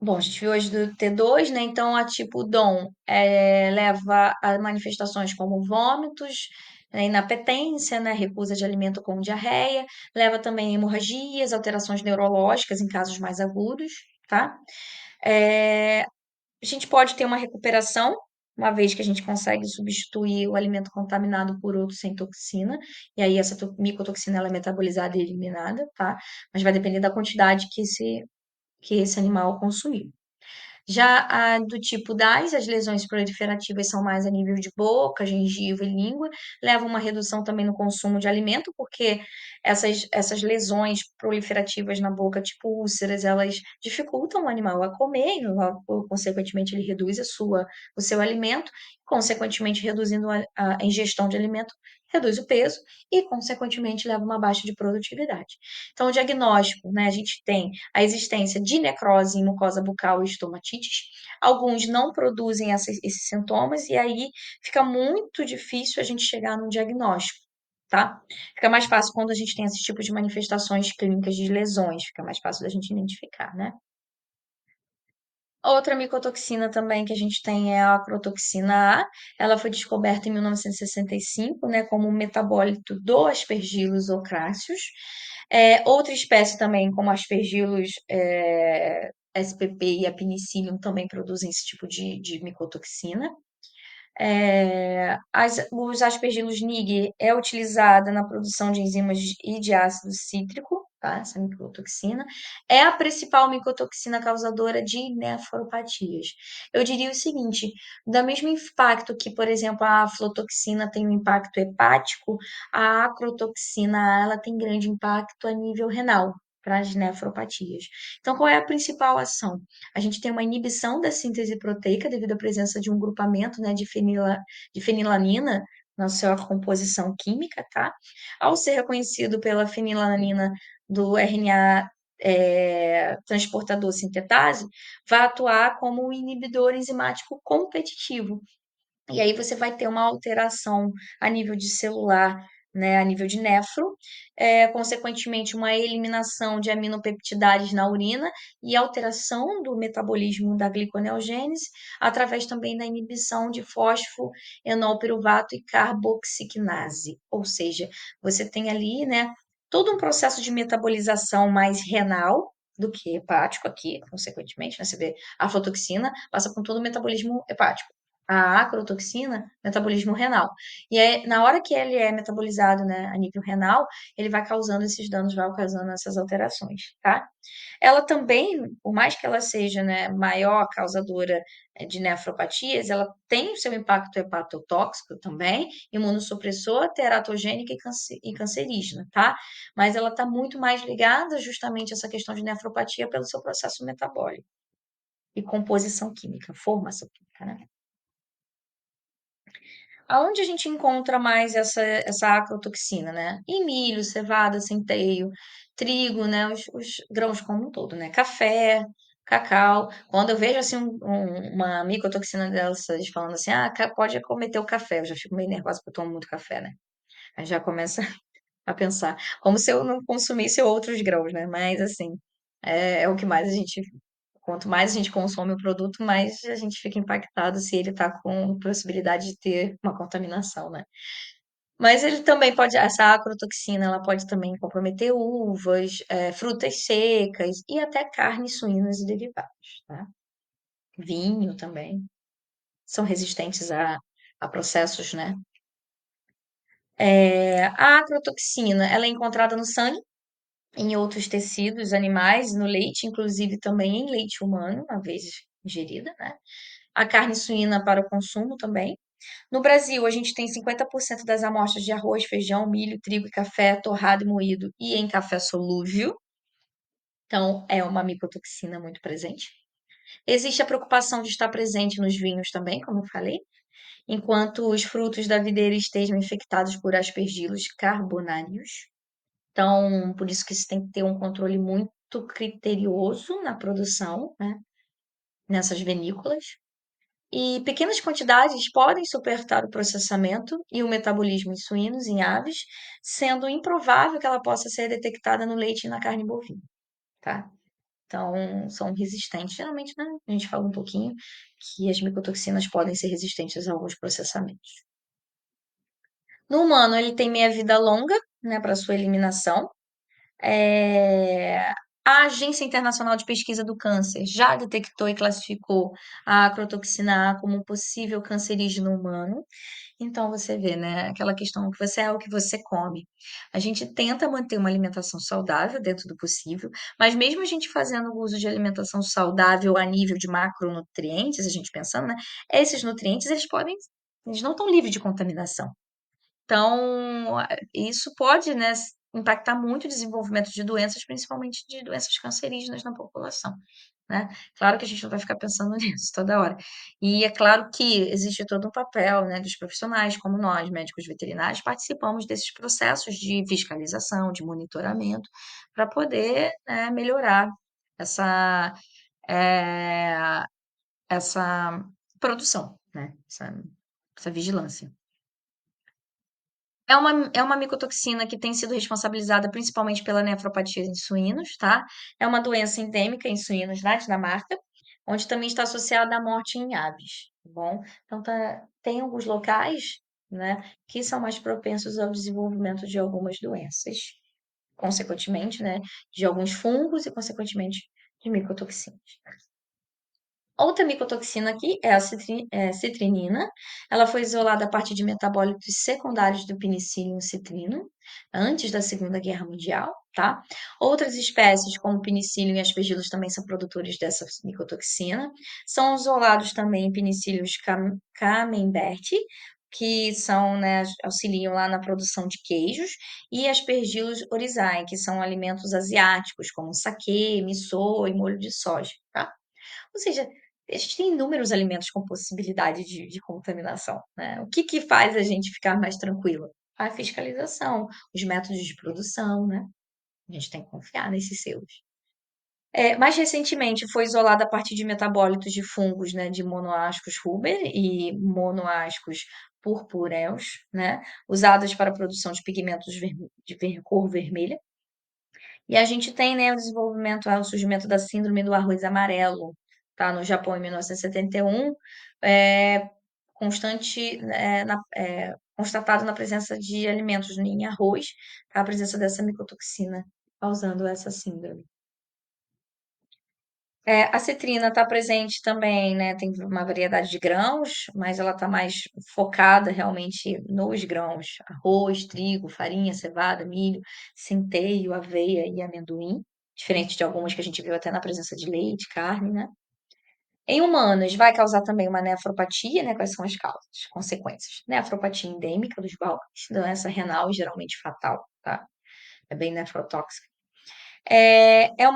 Bom, a gente viu hoje do T2, né? Então, a tipo DOM leva a manifestações como vômitos, né, inapetência, né? Recusa de alimento com diarreia, leva também a hemorragias, alterações neurológicas em casos mais agudos, tá? É, a gente pode ter uma recuperação, uma vez que a gente consegue substituir o alimento contaminado por outro sem toxina, e aí essa micotoxina ela é metabolizada e eliminada, tá? Mas vai depender da quantidade que esse animal consumiu. Já a do tipo DAS, as lesões proliferativas são mais a nível de boca, gengiva e língua, levam a uma redução também no consumo de alimento, porque essas lesões proliferativas na boca, tipo úlceras, elas dificultam o animal a comer, e logo, consequentemente, ele reduz o seu alimento, consequentemente, reduzindo a ingestão de alimento, reduz o peso e, consequentemente, leva a uma baixa de produtividade. Então, o diagnóstico, né, a gente tem a existência de necrose em mucosa bucal e estomatites. Alguns não produzem esses sintomas e aí fica muito difícil a gente chegar num diagnóstico, tá? Fica mais fácil quando a gente tem esse tipo de manifestações clínicas de lesões, fica mais fácil da gente identificar, né? Outra micotoxina também que a gente tem é a acrotoxina A. Ela foi descoberta em 1965, né, como um metabólito do Aspergillus ocráceus. Outra espécie também, como Aspergillus spp e a Penicillium, também produzem esse tipo de micotoxina. Os aspergilos Nigg é utilizada na produção de enzimas e de ácido cítrico, tá? Essa micotoxina. É a principal micotoxina causadora de nefropatias. Eu diria o seguinte, do mesmo impacto que, por exemplo, a aflotoxina tem um impacto hepático, a acrotoxina, ela tem grande impacto a nível renal, para as nefropatias. Então, qual é a principal ação? A gente tem uma inibição da síntese proteica devido à presença de um grupamento, né, de fenilanina na sua composição química, tá? Ao ser reconhecido pela fenilanina do RNA transportador sintetase, vai atuar como um inibidor enzimático competitivo. E aí você vai ter uma alteração a nível de celular, né, a nível de nefro, consequentemente uma eliminação de aminopeptidases na urina e alteração do metabolismo da gliconeogênese, através também da inibição de fosfoenolpiruvato e carboxiquinase. Ou seja, você tem ali, né, todo um processo de metabolização mais renal do que hepático aqui, consequentemente, né, você vê a aflotoxina passa por todo o metabolismo hepático, a acrotoxina, metabolismo renal. E aí, na hora que ele é metabolizado, né, a nível renal, ele vai causando esses danos, vai causando essas alterações, tá? Ela também, por mais que ela seja, né, maior causadora de nefropatias, ela tem o seu impacto hepatotóxico também, imunossupressor, teratogênica e cancerígena, tá? Mas ela está muito mais ligada justamente a essa questão de nefropatia pelo seu processo metabólico e composição química, formação química, né? Aonde a gente encontra mais essa acrotoxina, né? Em milho, cevada, centeio, trigo, né? Os grãos como um todo, né? Café, cacau. Quando eu vejo assim uma micotoxina dessas falando assim, pode cometer o café, eu já fico meio nervosa porque eu tomo muito café, né? Aí já começa a pensar, como se eu não consumisse outros grãos, né? Mas assim, é o que mais a gente. Quanto mais a gente consome o produto, mais a gente fica impactado se ele está com possibilidade de ter uma contaminação, né? Mas ele também pode, essa acrotoxina, ela pode também comprometer uvas, frutas secas e até carnes suínas e derivados, tá? Vinho também. São resistentes a processos, né? A acrotoxina, ela é encontrada no sangue, em outros tecidos animais, no leite, inclusive também em leite humano, uma vez ingerida, né? A carne suína para o consumo também. No Brasil, a gente tem 50% das amostras de arroz, feijão, milho, trigo e café torrado e moído e em café solúvel. Então, é uma micotoxina muito presente. Existe a preocupação de estar presente nos vinhos também, como eu falei, enquanto os frutos da videira estejam infectados por aspergilos carbonários. Então, por isso que se tem que ter um controle muito criterioso na produção, né, nessas vinícolas. E pequenas quantidades podem suportar o processamento e o metabolismo em suínos, em aves, sendo improvável que ela possa ser detectada no leite e na carne bovina, tá? Então, são resistentes. Geralmente, né, a gente fala um pouquinho que as micotoxinas podem ser resistentes a alguns processamentos. No humano, ele tem meia-vida longa, né, para sua eliminação. É, A Agência Internacional de Pesquisa do Câncer já detectou e classificou a acrotoxina A como um possível cancerígeno humano. Então você vê, né, aquela questão que você é o que você come. A gente tenta manter uma alimentação saudável dentro do possível, mas mesmo a gente fazendo uso de alimentação saudável a nível de macronutrientes, a gente pensando, né, esses nutrientes eles não estão livres de contaminação. Então, isso pode, né, impactar muito o desenvolvimento de doenças, principalmente de doenças cancerígenas na população, né. Claro que a gente não vai ficar pensando nisso toda hora. E é claro que existe todo um papel, né, dos profissionais, como nós, médicos veterinários, participamos desses processos de fiscalização, de monitoramento, para poder, né, melhorar essa, eh, essa produção, né, essa vigilância. É uma micotoxina que tem sido responsabilizada principalmente pela nefropatia em suínos, tá? É uma doença endêmica em suínos na Dinamarca, onde também está associada à morte em aves, tá bom? Então, tem alguns locais, né, que são mais propensos ao desenvolvimento de algumas doenças, consequentemente, né, de alguns fungos e, consequentemente, de micotoxinas. Outra micotoxina aqui é a citrinina. Ela foi isolada a partir de metabólitos secundários do penicillium citrino, antes da Segunda Guerra Mundial, tá? Outras espécies, como o penicillium e aspergillus, também são produtores dessa micotoxina. São isolados também penicillium camembert, que são, né, auxiliam lá na produção de queijos, e aspergillus oryzae, que são alimentos asiáticos, como saquê, miso e molho de soja, tá? Ou seja, a gente tem inúmeros alimentos com possibilidade de contaminação, né? O que que faz a gente ficar mais tranquilo? A fiscalização, os métodos de produção, né? A gente tem que confiar nesses selos. Mais recentemente foi isolada a partir de metabólitos de fungos, né, de monoascos ruber e monoascos purpureus, né, usados para a produção de pigmentos de cor vermelha. E a gente tem, né, o surgimento da síndrome do arroz amarelo, tá? No Japão, em 1971, é, constatado na presença de alimentos em arroz, tá? A presença dessa micotoxina causando essa síndrome. A citrina está presente também, né? Tem uma variedade de grãos, mas ela está mais focada realmente nos grãos: arroz, trigo, farinha, cevada, milho, centeio, aveia e amendoim, diferente de algumas que a gente viu até na presença de leite, carne, né? Em humanos, vai causar também uma nefropatia, né? Quais são as causas, consequências? Nefropatia endêmica dos balcões, doença renal e geralmente fatal, tá? É bem nefrotóxica. É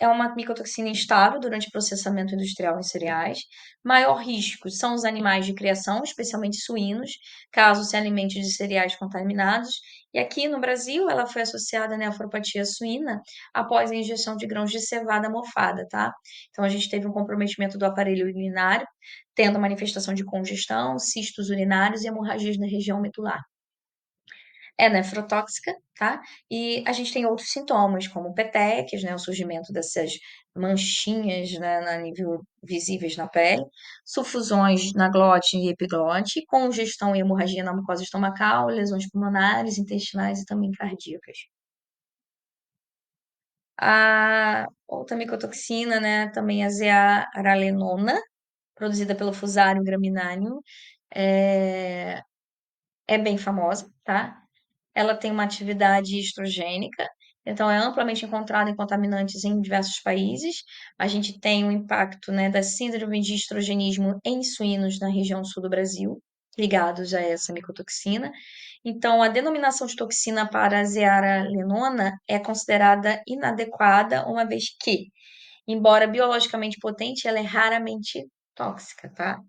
uma micotoxina instável durante o processamento industrial em cereais. Maior risco são os animais de criação, especialmente suínos, caso se alimente de cereais contaminados. E aqui no Brasil, ela foi associada à nefropatia suína após a injeção de grãos de cevada mofada, tá? Então, a gente teve um comprometimento do aparelho urinário, tendo manifestação de congestão, cistos urinários e hemorragias na região medular. É nefrotóxica, tá? E a gente tem outros sintomas, como petequias, né? O surgimento dessas manchinhas, né, na nível visíveis na pele, sufusões na glote e epiglote, congestão e hemorragia na mucosa estomacal, lesões pulmonares, intestinais e também cardíacas. A outra micotoxina, né, também a zearalenona, produzida pelo Fusarium gramináceo, é, é bem famosa, tá? Ela tem uma atividade estrogênica Então, é amplamente encontrado em contaminantes em diversos países. A gente tem o impacto, né, da síndrome de estrogenismo em suínos na região sul do Brasil, ligados a essa micotoxina. Então, a denominação de toxina para a zearalenona é considerada inadequada, uma vez que, embora biologicamente potente, ela é raramente tóxica, tá?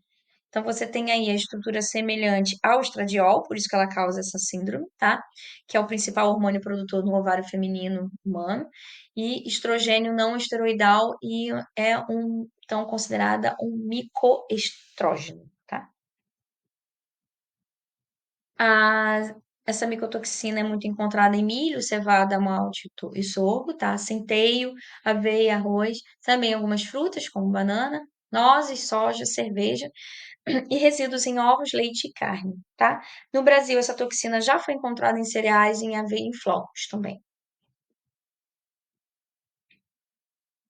Então, você tem aí a estrutura semelhante ao estradiol, por isso que ela causa essa síndrome, tá? Que é o principal hormônio produtor no ovário feminino humano, e estrogênio não esteroidal e é então considerada um micoestrógeno, tá? A, essa micotoxina é muito encontrada em milho, cevada, malte e sorgo, tá? Centeio, aveia, arroz, também algumas frutas, como banana, nozes, soja, cerveja e resíduos em ovos, leite e carne, tá? No Brasil, essa toxina já foi encontrada em cereais, em aveia e em flocos também.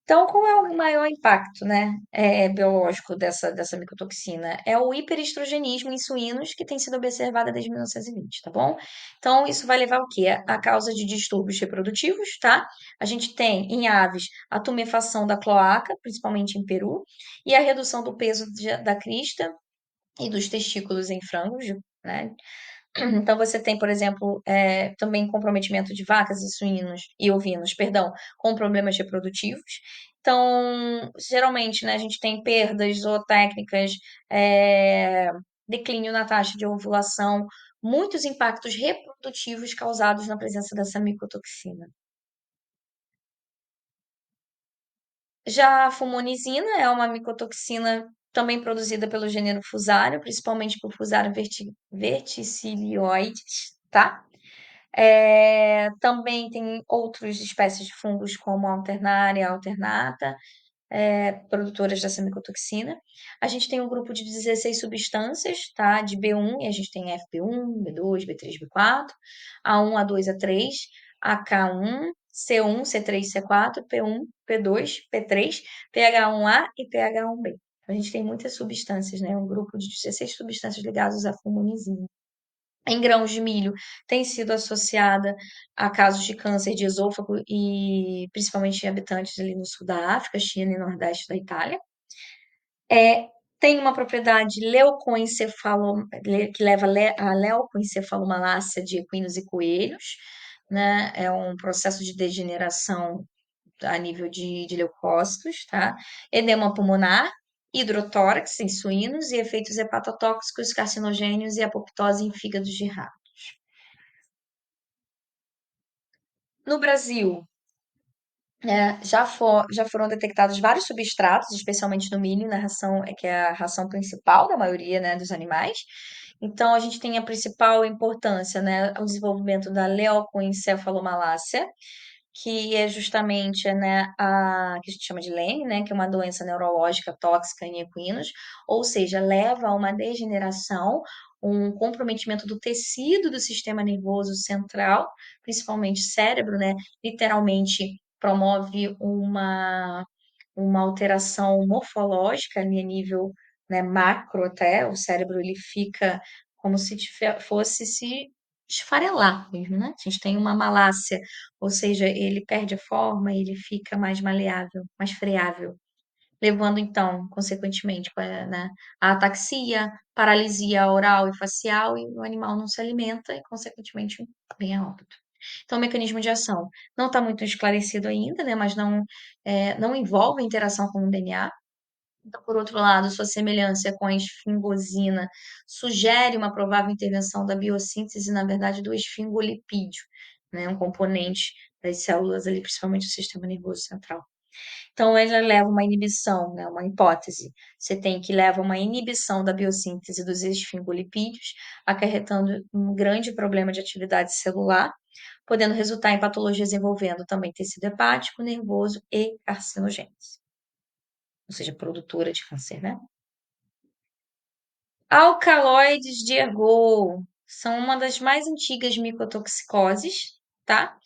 Então, qual é o maior impacto, né, biológico dessa micotoxina? É o hiperestrogenismo em suínos que tem sido observada desde 1920, tá bom? Então, isso vai levar o quê? A causa de distúrbios reprodutivos, tá? A gente tem em aves a tumefação da cloaca, principalmente em peru, e a redução do peso da crista e dos testículos em frangos, né? Então, você tem, por exemplo, também comprometimento de vacas e suínos e ovinos, perdão, com problemas reprodutivos. Então, geralmente, né, a gente tem perdas zootécnicas, declínio na taxa de ovulação, muitos impactos reprodutivos causados na presença dessa micotoxina. Já a fumonizina é uma micotoxina também produzida pelo gênero Fusarium, principalmente por Fusarium verticilioides, tá? Também tem outras espécies de fungos, como a alternaria, a alternata, produtoras dessa micotoxina. A gente tem um grupo de 16 substâncias, tá? De B1, e a gente tem FB1, B2, B3, B4, A1, A2, A3, AK1, C1, C3, C4, P1, P2, P3, PH1A e PH1B. A gente tem muitas substâncias, né? Um grupo de 16 substâncias ligadas à fumonizina. Em grãos de milho tem sido associada a casos de câncer de esôfago e principalmente em habitantes ali no sul da África, China e nordeste da Itália. É, tem uma propriedade que leva a leucoencefalomalácia de equinos e coelhos, né? É um processo de degeneração a nível de leucócitos, tá? Edema pulmonar, hidrotórax em suínos e efeitos hepatotóxicos, carcinogênios e apoptose em fígados de rato. No Brasil, já foram detectados vários substratos, especialmente no milho, na ração, que é a ração principal da maioria, né, dos animais. Então, a gente tem a principal importância, né, o desenvolvimento da leucoencefalomalácia, que é justamente, né, a que a gente chama de LEME, né, que é uma doença neurológica tóxica em equinos, ou seja, leva a uma degeneração, um comprometimento do tecido do sistema nervoso central, principalmente cérebro, né, literalmente promove uma alteração morfológica ali a nível, né, macro até, o cérebro ele fica como se fosse se esfarelar mesmo, né? A gente tem uma malácia, ou seja, ele perde a forma, ele fica mais maleável, mais friável, levando então, consequentemente, né, a ataxia, paralisia oral e facial, e o animal não se alimenta e, consequentemente, vem a óbito. Então, o mecanismo de ação não está muito esclarecido ainda, né, mas não envolve interação com o DNA. Então, por outro lado, sua semelhança com a esfingosina sugere uma provável intervenção da biossíntese, na verdade, do esfingolipídio, né, um componente das células ali, principalmente do sistema nervoso central. Então, ela leva uma inibição, né, uma hipótese. Você tem que leva uma inibição da biossíntese dos esfingolipídios, acarretando um grande problema de atividade celular, podendo resultar em patologias envolvendo também tecido hepático, nervoso e carcinogênese, ou seja, produtora de câncer, né? Alcaloides de ergot são uma das mais antigas micotoxicoses, tá?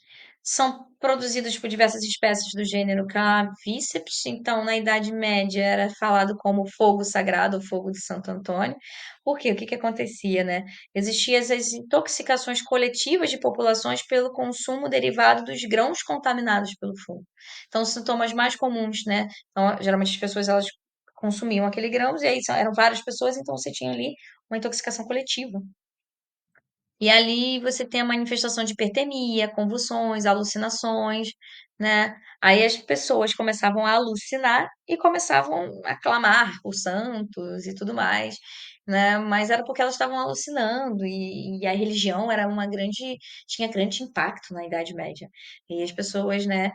São produzidos por diversas espécies do gênero Clavíceps. Então, na Idade Média, era falado como fogo sagrado, ou fogo de Santo Antônio. Por quê? O que que acontecia, né? Existiam as intoxicações coletivas de populações pelo consumo derivado dos grãos contaminados pelo fungo. Então, os sintomas mais comuns, né? Então, geralmente as pessoas elas consumiam aquele grão e aí eram várias pessoas, então você tinha ali uma intoxicação coletiva. E ali você tem a manifestação de hipertermia, convulsões, alucinações, né? Aí as pessoas começavam a alucinar e começavam a clamar por santos e tudo mais, né? Mas era porque elas estavam alucinando e a religião era uma grande, tinha grande impacto na Idade Média. E as pessoas, né,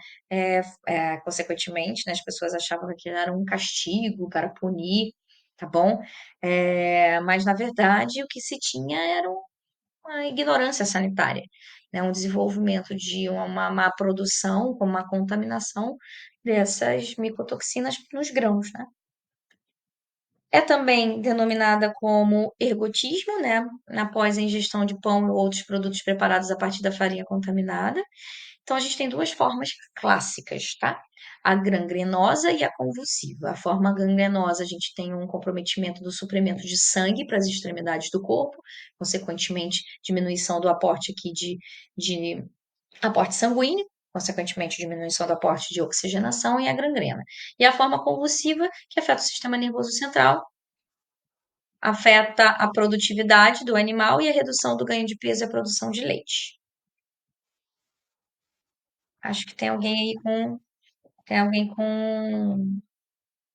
consequentemente, né, as pessoas achavam que aquilo era um castigo para punir, tá bom? Mas na verdade o que se tinha era uma ignorância sanitária, né? Um desenvolvimento de uma má produção, com uma contaminação dessas micotoxinas nos grãos, né? É também denominada como ergotismo, né? Após a ingestão de pão ou outros produtos preparados a partir da farinha contaminada. Então, a gente tem duas formas clássicas, tá? A gangrenosa e a convulsiva. A forma gangrenosa, a gente tem um comprometimento do suprimento de sangue para as extremidades do corpo, consequentemente, diminuição do aporte aqui de aporte sanguíneo, consequentemente, diminuição do aporte de oxigenação e a gangrena. E a forma convulsiva, que afeta o sistema nervoso central, afeta a produtividade do animal e a redução do ganho de peso e a produção de leite. Acho que tem alguém com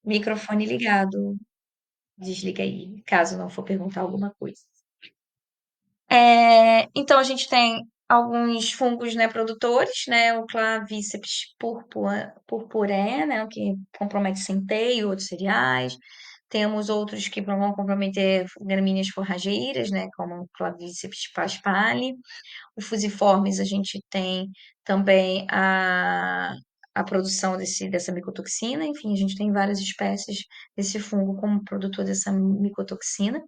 microfone ligado. Desliga aí, caso não for perguntar alguma coisa. Então a gente tem alguns fungos, né, produtores, né, o Clavíceps purpurea, né, que compromete centeio, outros cereais. Temos outros que vão comprometer gramíneas forrageiras, né, como o Clavíceps paspali. O fusiformes, a gente tem também a produção dessa micotoxina. Enfim, a gente tem várias espécies desse fungo como produtor dessa micotoxina.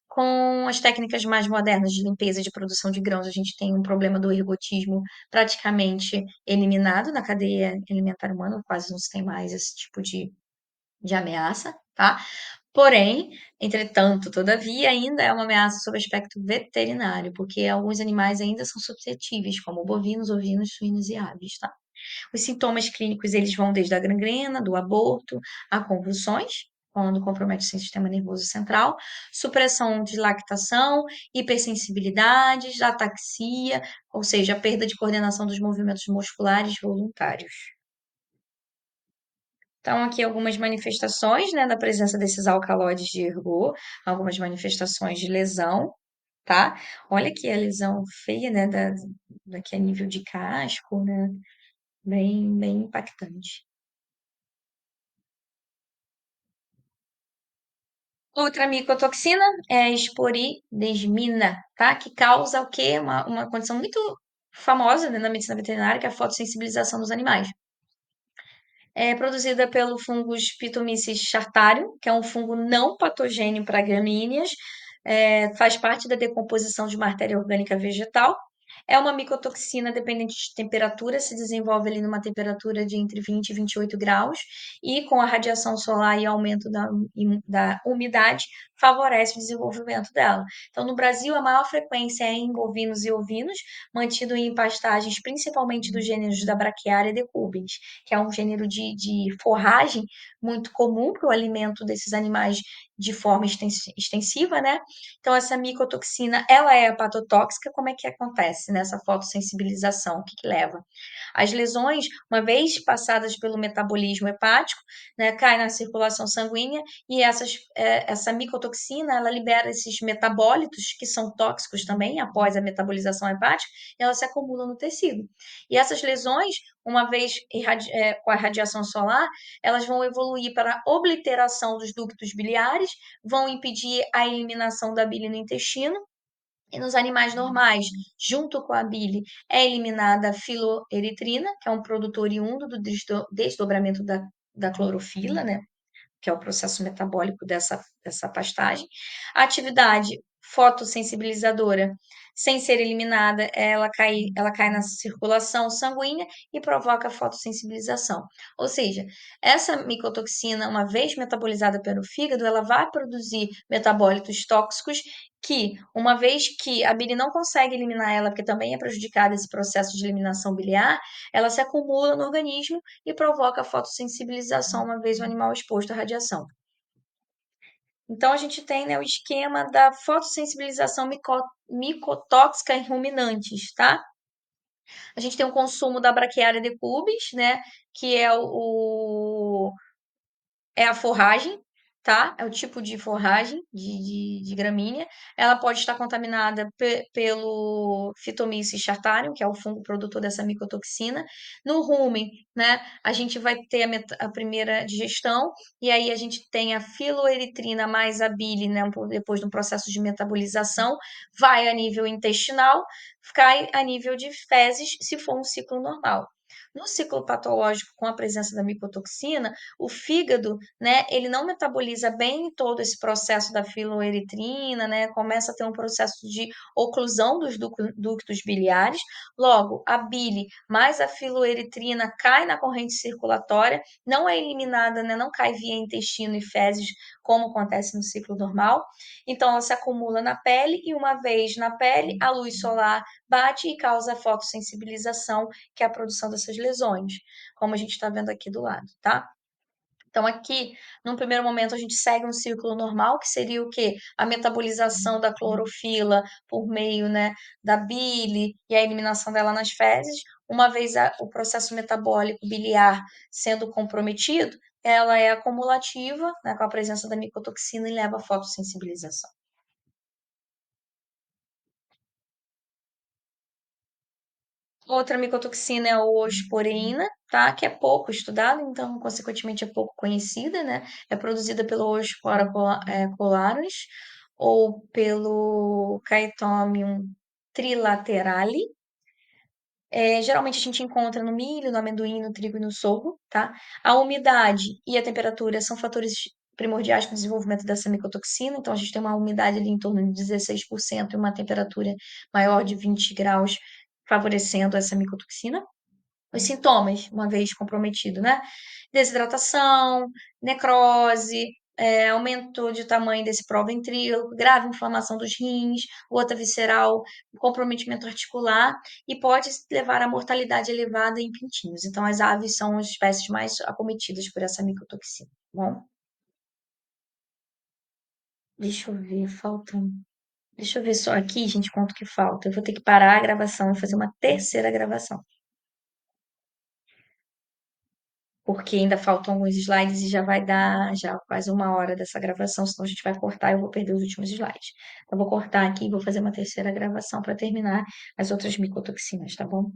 Com as técnicas mais modernas de limpeza e de produção de grãos, a gente tem um problema do ergotismo praticamente eliminado na cadeia alimentar humana, quase não se tem mais esse tipo de ameaça, tá? Porém, entretanto, todavia, ainda é uma ameaça sob aspecto veterinário, porque alguns animais ainda são suscetíveis, como bovinos, ovinos, suínos e aves, tá? Os sintomas clínicos, eles vão desde a gangrena, do aborto, a convulsões, quando compromete o sistema nervoso central, supressão de lactação, hipersensibilidades, ataxia, ou seja, a perda de coordenação dos movimentos musculares voluntários. Então, aqui algumas manifestações, né, da presença desses alcaloides de ergot, algumas manifestações de lesão, tá? Olha aqui a lesão feia, né, daqui a nível de casco, né? Bem, bem impactante. Outra micotoxina é a esporidesmina, tá? Que causa o quê? Uma condição muito famosa, né, na medicina veterinária, que é a fotossensibilização dos animais. É produzida pelo fungus Phytomyces chartario, que é um fungo não patogênio para gramíneas, faz parte da decomposição de matéria orgânica vegetal. É uma micotoxina dependente de temperatura, se desenvolve ali numa temperatura de entre 20 e 28 graus, e com a radiação solar e aumento da umidade, favorece o desenvolvimento dela. Então, no Brasil, a maior frequência é em bovinos e ovinos, mantido em pastagens, principalmente dos gêneros da Braquiária decumbens, que é um gênero de forragem muito comum para o alimento desses animais de forma extensiva, né? Então, essa micotoxina, ela é hepatotóxica. Como é que acontece nessa fotossensibilização? O que que leva? As lesões, uma vez passadas pelo metabolismo hepático, né, cai na circulação sanguínea e essa micotoxina, ela libera esses metabólitos que são tóxicos também após a metabolização hepática, e ela se acumula no tecido. E essas lesões, uma vez com a radiação solar, elas vão evoluir para a obliteração dos ductos biliares, vão impedir a eliminação da bile no intestino. E nos animais normais, junto com a bile, é eliminada a filoeritrina, que é um produto oriundo do desdobramento da clorofila, né? Que é o processo metabólico dessa pastagem. A atividade fotossensibilizadora. Sem ser eliminada, ela cai na circulação sanguínea e provoca fotossensibilização. Ou seja, essa micotoxina, uma vez metabolizada pelo fígado, ela vai produzir metabólitos tóxicos que, uma vez que a bile não consegue eliminar ela, porque também é prejudicada esse processo de eliminação biliar, ela se acumula no organismo e provoca fotossensibilização uma vez o animal exposto à radiação. Então, a gente tem, né, o esquema da fotossensibilização micotóxica em ruminantes, tá? A gente tem o consumo da Brachiaria decubis, né, que é a forragem, tá? É o tipo de forragem de gramínea. Ela pode estar contaminada pelo Phytomyces chartarium, que é o fungo produtor dessa micotoxina. No rumen, né, a gente vai ter a primeira digestão, e aí a gente tem a filoeritrina mais a bile, né, depois de um processo de metabolização, vai a nível intestinal, cai a nível de fezes, se for um ciclo normal. No ciclo patológico, com a presença da micotoxina, o fígado, né, ele não metaboliza bem todo esse processo da filoeritrina, né, começa a ter um processo de oclusão dos ductos biliares, logo, a bile mais a filoeritrina cai na corrente circulatória, não é eliminada, né, não cai via intestino e fezes, como acontece no ciclo normal, então ela se acumula na pele e uma vez na pele, a luz solar bate e causa fotossensibilização, que é a produção dessas lesões, como a gente está vendo aqui do lado, tá? Então, aqui, num primeiro momento, a gente segue um ciclo normal, que seria o quê? A metabolização da clorofila por meio, né, da bile e a eliminação dela nas fezes. Uma vez o processo metabólico biliar sendo comprometido, ela é acumulativa, né, com a presença da micotoxina e leva à fotossensibilização. Outra micotoxina é a oxporeína, tá? Que é pouco estudada, então, consequentemente, é pouco conhecida, né? É produzida pelo Oxfora colaris ou pelo Chaetomium trilaterale. Geralmente a gente encontra no milho, no amendoim, no trigo e no sorgo, tá? A umidade e a temperatura são fatores primordiais para o desenvolvimento dessa micotoxina, então a gente tem uma umidade ali em torno de 16% e uma temperatura maior de 20 graus, favorecendo essa micotoxina. Os sintomas, uma vez comprometido, né? Desidratação, necrose, aumento de tamanho desse proventrículo, grave inflamação dos rins, gota visceral, comprometimento articular e pode levar à mortalidade elevada em pintinhos. Então, as aves são as espécies mais acometidas por essa micotoxina, tá bom? Deixa eu ver, faltam. Deixa eu ver só aqui, gente, quanto que falta. Eu vou ter que parar a gravação e fazer uma terceira gravação. Porque ainda faltam alguns slides e já vai dar já quase uma hora dessa gravação, senão a gente vai cortar e eu vou perder os últimos slides. Então, eu vou cortar aqui e vou fazer uma terceira gravação para terminar as outras micotoxinas, tá bom?